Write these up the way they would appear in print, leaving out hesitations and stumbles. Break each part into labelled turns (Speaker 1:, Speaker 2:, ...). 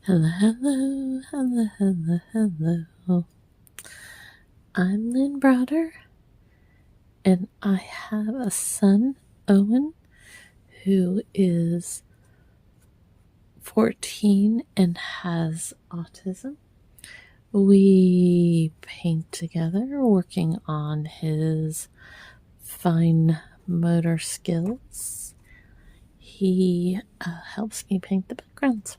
Speaker 1: Hello, hello, hello, hello, hello. I'm Lynn Browder, and I have a son, Owen, who is 14 and has autism. We paint together, working on his fine motor skills. He helps me paint the backgrounds.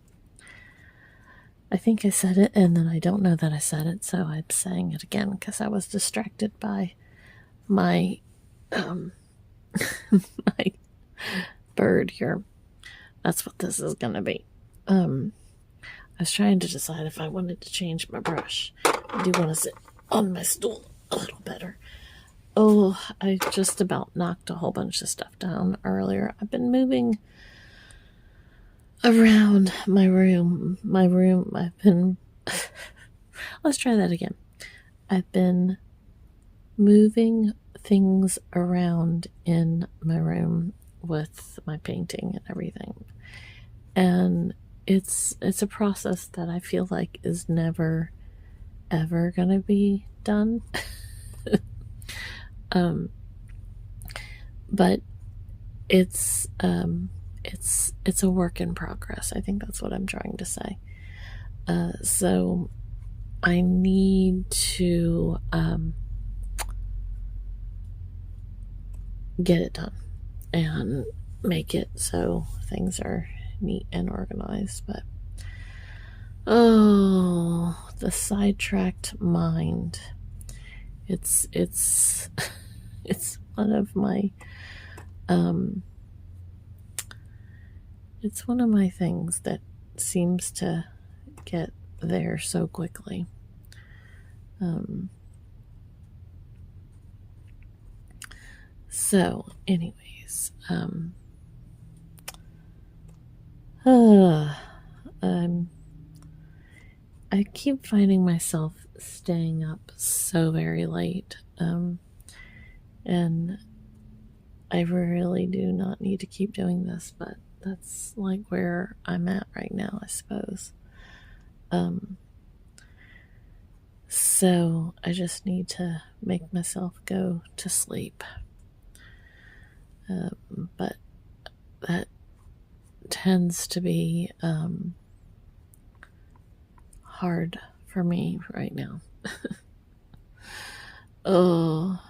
Speaker 1: I think I said it, and then I don't know that I said it, so I'm saying it again because I was distracted by my my bird here. That's what this is gonna be. I was trying to decide if I wanted to change my brush. I do want to sit on my stool a little better. Oh, I just about knocked a whole bunch of stuff down earlier. I've been moving around my room. I've been. Let's try that again. I've been moving things around in my room with my painting and everything. And it's a process that I feel like is never ever gonna be done. But it's a work in progress. I think that's what I'm trying to say. So I need to get it done and make it so things are neat and organized. But oh, the sidetracked mind. It's it's one of my it's one of my things that seems to get there so quickly. So anyways, I keep finding myself staying up so very late, and I really do not need to keep doing this, but that's like where I'm at right now, I suppose. So I just need to make myself go to sleep. But that tends to be hard for me right now. Oh,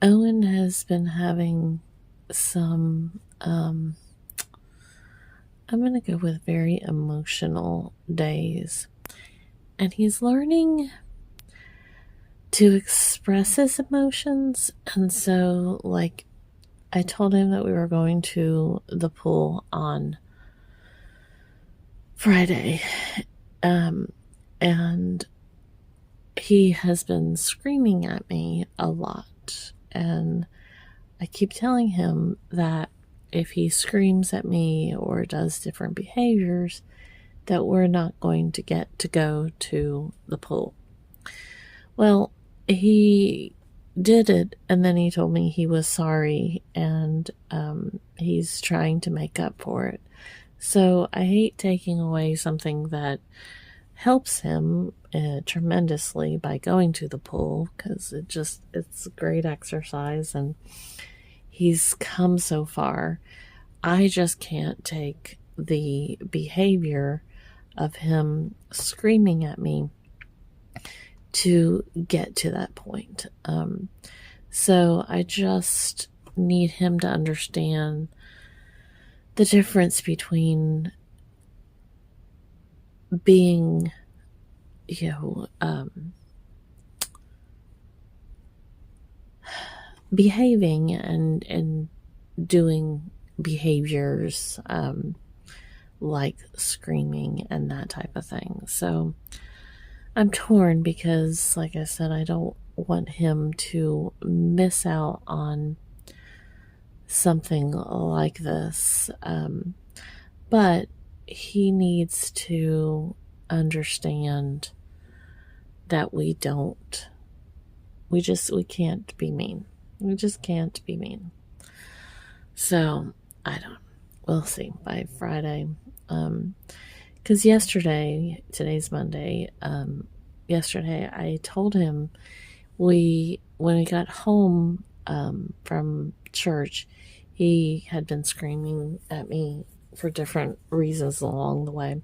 Speaker 1: Owen has been having some I'm going to go with very emotional days, and he's learning to express his emotions. And so, like, I told him that we were going to the pool on Friday, and he has been screaming at me a lot, and I keep telling him that if he screams at me or does different behaviors, that we're not going to get to go to the pool. Well, he did it, and then he told me he was sorry, and he's trying to make up for it. So I hate taking away something that helps him tremendously by going to the pool, because it's great exercise and he's come so far. I just can't take the behavior of him screaming at me to get to that point. So I just need him to understand the difference between being, behaving and doing behaviors like screaming and that type of thing. So I'm torn because, like I said, I don't want him to miss out on something like this. But he needs to understand that we can't be mean. We just can't be mean. So, I don't, we'll see by Friday. Because yesterday, today's Monday, yesterday I told him when we got home from church, he had been screaming at me for different reasons along the way,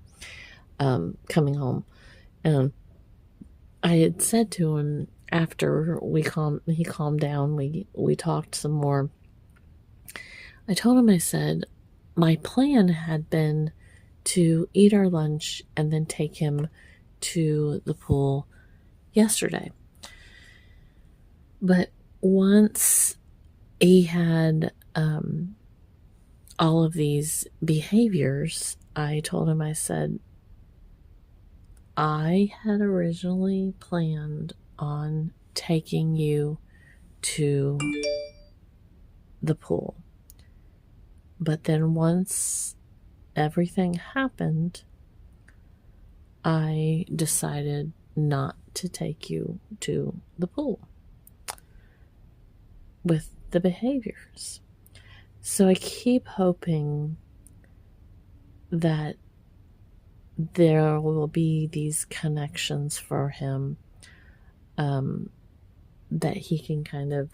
Speaker 1: coming home. And I had said to him after he calmed down, we talked some more. I told him, I said, my plan had been to eat our lunch and then take him to the pool yesterday. But once he had all of these behaviors, I told him, I said, I had originally planned on taking you to the pool. But then once everything happened, I decided not to take you to the pool with the behaviors. So I keep hoping that there will be these connections for him, that he can kind of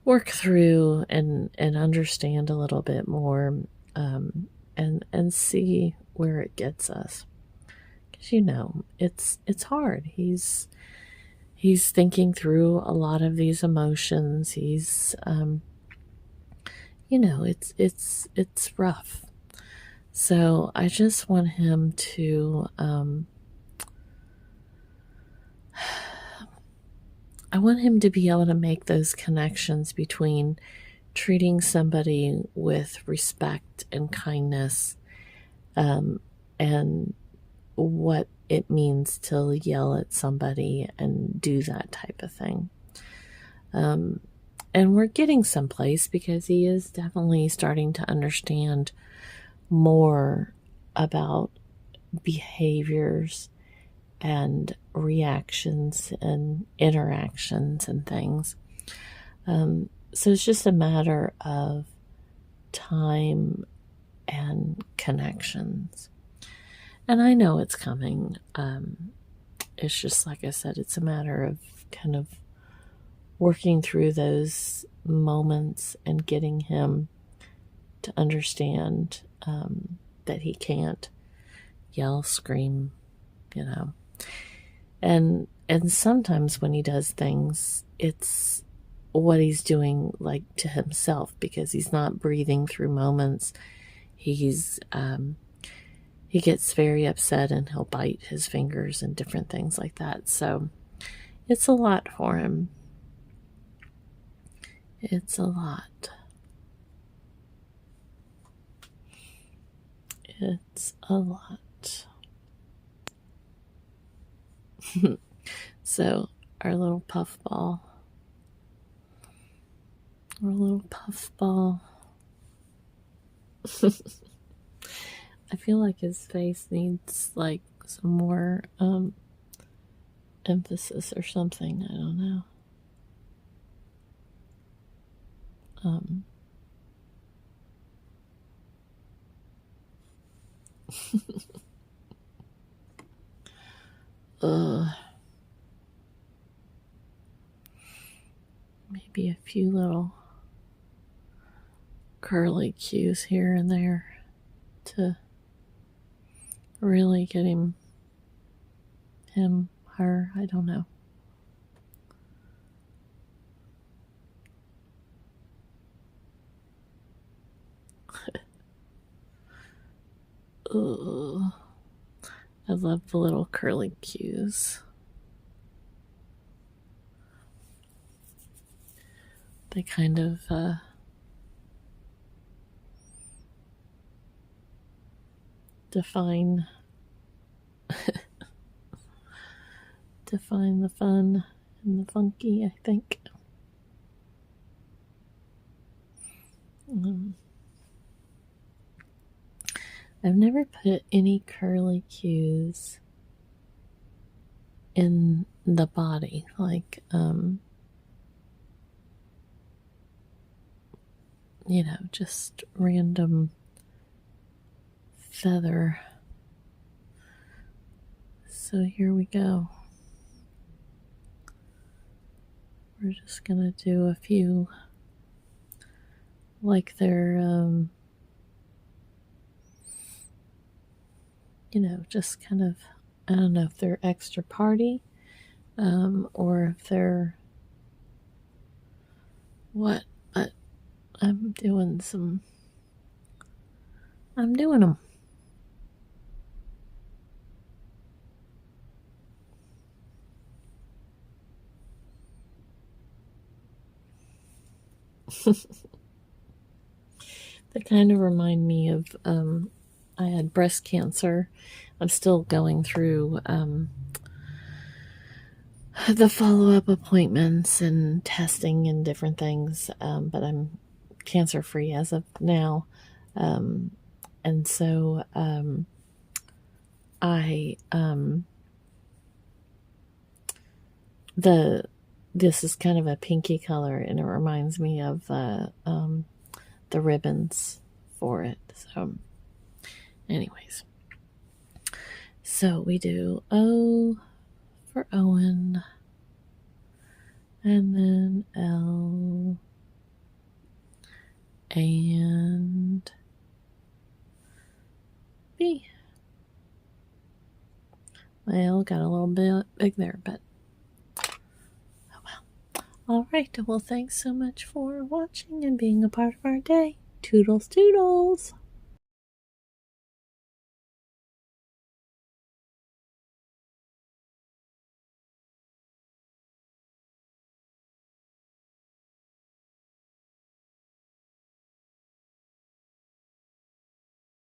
Speaker 1: work through and understand a little bit more, and see where it gets us. Because it's hard. He's thinking through a lot of these emotions. He's it's rough. So I just want him to I want him to be able to make those connections between treating somebody with respect and kindness, and what it means to yell at somebody and do that type of thing. And we're getting someplace because he is definitely starting to understand more about behaviors and reactions and interactions and things. So it's just a matter of time and connections. And I know it's coming. It's just, like I said, it's a matter of kind of working through those moments and getting him to understand that he can't yell, scream, And sometimes when he does things, it's what he's doing like to himself, because he's not breathing through moments. He gets very upset and he'll bite his fingers and different things like that. So it's a lot for him. It's a lot. It's a lot. So our little puffball. Our little puffball. I feel like his face needs like some more emphasis or something. I don't know. Maybe a few little curly cues here and there to really get him, her, I don't know. I love the little curly cues. They kind of define the fun and the funky, I think. I've never put any curly cues in the body, like just random feather. So here we go. We're just gonna do a few like they're, just kind of, I don't know if they're extra party, or if they're what, but I'm doing them. They kind of remind me of, I had breast cancer. I'm still going through the follow-up appointments and testing and different things, but I'm cancer-free as of now. And so I this is kind of a pinky color, and it reminds me of the ribbons for it. So anyways, so we do O for Owen, and then L, and B. My L got a little bit big there, but oh well. Alright, well, thanks so much for watching and being a part of our day. Toodles, toodles!